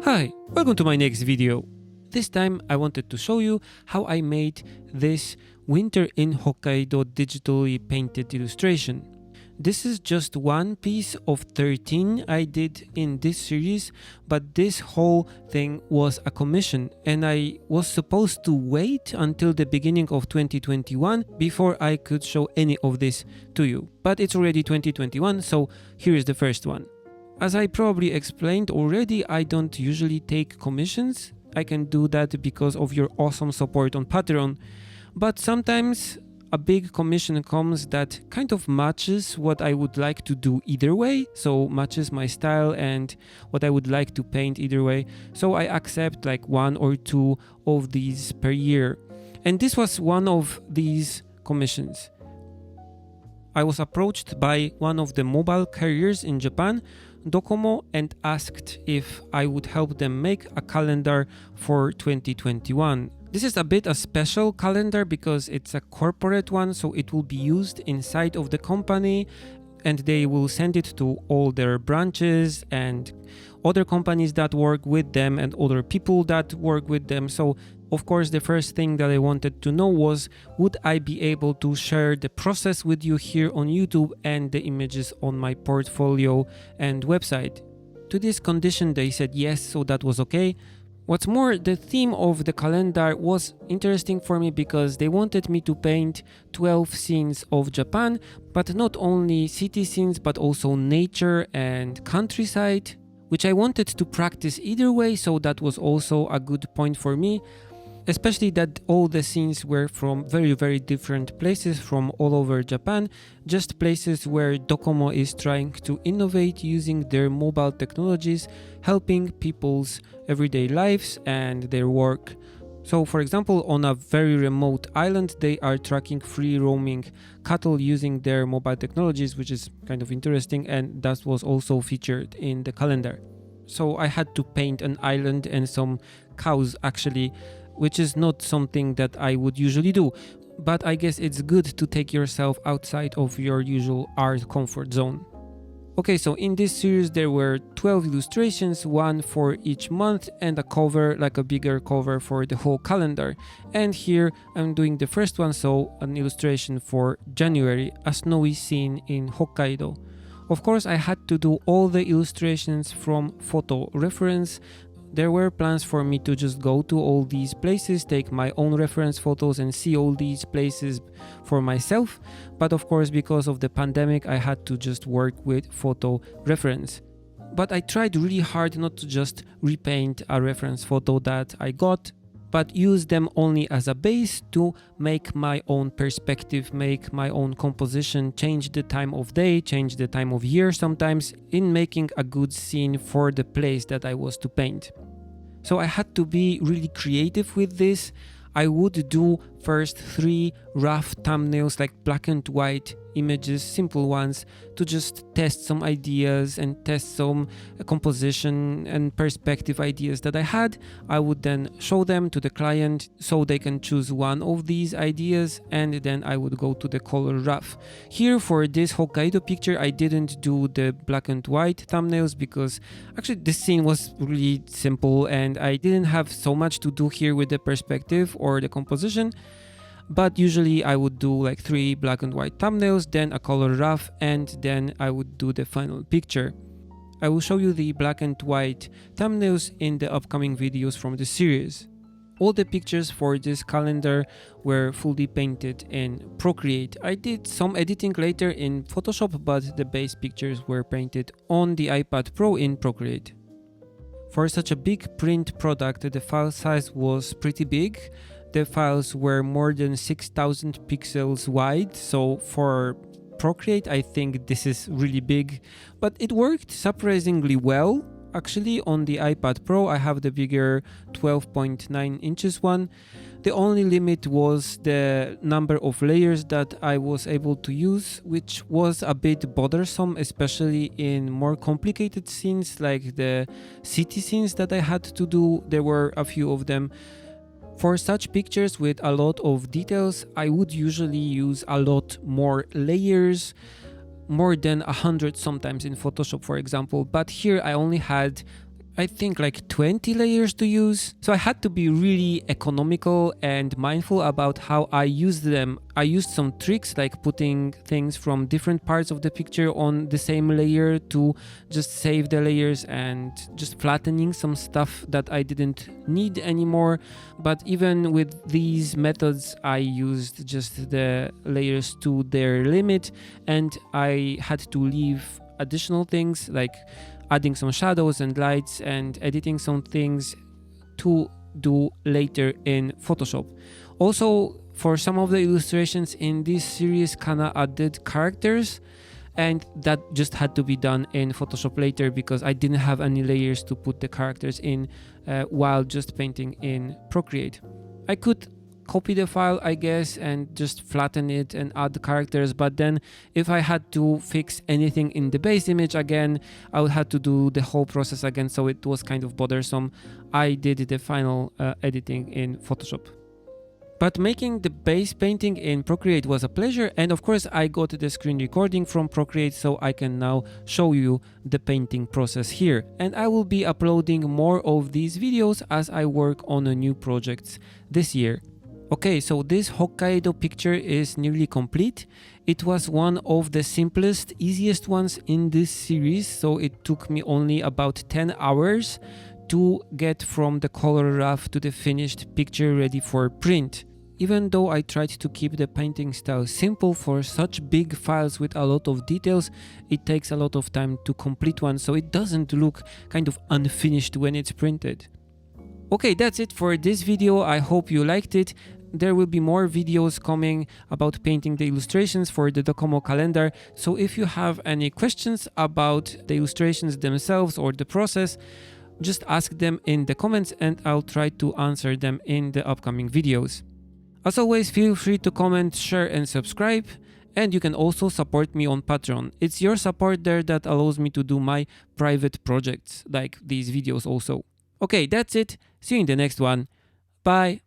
Hi, welcome to my next video. This time I wanted to show you how I made this winter in Hokkaido digitally painted illustration. This is just one piece of 13 I did in this series, but this whole thing was a commission and I was supposed to wait until the beginning of 2021 before I could show any of this to you. But it's already 2021, so here is the first one. As I probably explained already, I don't usually take commissions. I can do that because of your awesome support on Patreon. But sometimes a big commission comes that kind of matches what I would like to do either way. So matches my style and what I would like to paint either way. So I accept like one or two of these per year. And this was one of these commissions. I was approached by one of the mobile carriers in Japan, DOCOMO, and asked if I would help them make a calendar for 2021. This is a bit a special calendar because it's a corporate one, so it will be used inside of the company and they will send it to all their branches and other companies that work with them and other people that work with them. So of course, the first thing that I wanted to know was, would I be able to share the process with you here on YouTube and the images on my portfolio and website? To this condition, they said yes, so that was okay. What's more, the theme of the calendar was interesting for me because they wanted me to paint 12 scenes of Japan, but not only city scenes, but also nature and countryside, which I wanted to practice either way, so that was also a good point for me. Especially that all the scenes were from very different places from all over Japan, just places where DOCOMO is trying to innovate using their mobile technologies, helping people's everyday lives and their work. So for example, on a very remote island, they are tracking free roaming cattle using their mobile technologies, which is kind of interesting, and that was also featured in the calendar. So I had to paint an island and some cows actually, which is not something that I would usually do, but I guess it's good to take yourself outside of your usual art comfort zone. Okay, so in this series there were 12 illustrations, one for each month and a cover, like a bigger cover for the whole calendar. And here I'm doing the first one, so an illustration for January, a snowy scene in Hokkaido. Of course, I had to do all the illustrations from photo reference. There were plans for me to just go to all these places, take my own reference photos and see all these places for myself. But of course, because of the pandemic, I had to just work with photo reference. But I tried really hard not to just repaint a reference photo that I got, but use them only as a base to make my own perspective, make my own composition, change the time of day, change the time of year sometimes in making a good scene for the place that I was to paint. So I had to be really creative with this. I would do first 3 rough thumbnails, like black and white images, simple ones, to just test some ideas and test some composition and perspective ideas that I had. I would then show them to the client so they can choose one of these ideas, and then I would go to the color rough. Here for this Hokkaido picture, I didn't do the black and white thumbnails because actually this scene was really simple and I didn't have so much to do here with the perspective or the composition. But usually I would do like 3 black and white thumbnails, then a color rough, and then I would do the final picture. I will show you the black and white thumbnails in the upcoming videos from the series. All the pictures for this calendar were fully painted in Procreate. I did some editing later in Photoshop, but the base pictures were painted on the iPad Pro in Procreate. For such a big print product, the file size was pretty big. The files were more than 6,000 pixels wide, so for Procreate I think this is really big, but it worked surprisingly well. Actually, on the iPad Pro I have the bigger 12.9 inches one. The only limit was the number of layers that I was able to use, which was a bit bothersome, especially in more complicated scenes like the city scenes that I had to do. There were a few of them. For such pictures with a lot of details, I would usually use a lot more layers, more than 100 sometimes in Photoshop, for example. But here I only had I think like 20 layers to use. So I had to be really economical and mindful about how I used them. I used some tricks like putting things from different parts of the picture on the same layer to just save the layers and just flattening some stuff that I didn't need anymore. But even with these methods, I used just the layers to their limit, and I had to leave additional things like adding some shadows and lights and editing some things to do later in Photoshop. Also, for some of the illustrations in this series, kinda added characters, and that just had to be done in Photoshop later because I didn't have any layers to put the characters in while just painting in Procreate. I could copy the file, I guess, and just flatten it and add the characters, but then if I had to fix anything in the base image again, I would have to do the whole process again, so it was kind of bothersome. I did the final editing in Photoshop. But making the base painting in Procreate was a pleasure, and of course I got the screen recording from Procreate, so I can now show you the painting process here. And I will be uploading more of these videos as I work on new projects this year. Okay, so this Hokkaido picture is nearly complete. It was one of the simplest, easiest ones in this series, so it took me only about 10 hours to get from the color rough to the finished picture ready for print. Even though I tried to keep the painting style simple for such big files with a lot of details, it takes a lot of time to complete one, so it doesn't look kind of unfinished when it's printed. Okay, that's it for this video. I hope you liked it. There will be more videos coming about painting the illustrations for the DOCOMO calendar, so if you have any questions about the illustrations themselves or the process, just ask them in the comments and I'll try to answer them in the upcoming videos. As always, feel free to comment, share and subscribe, and you can also support me on Patreon. It's your support there that allows me to do my private projects, like these videos also. Okay, that's it. See you in the next one. Bye.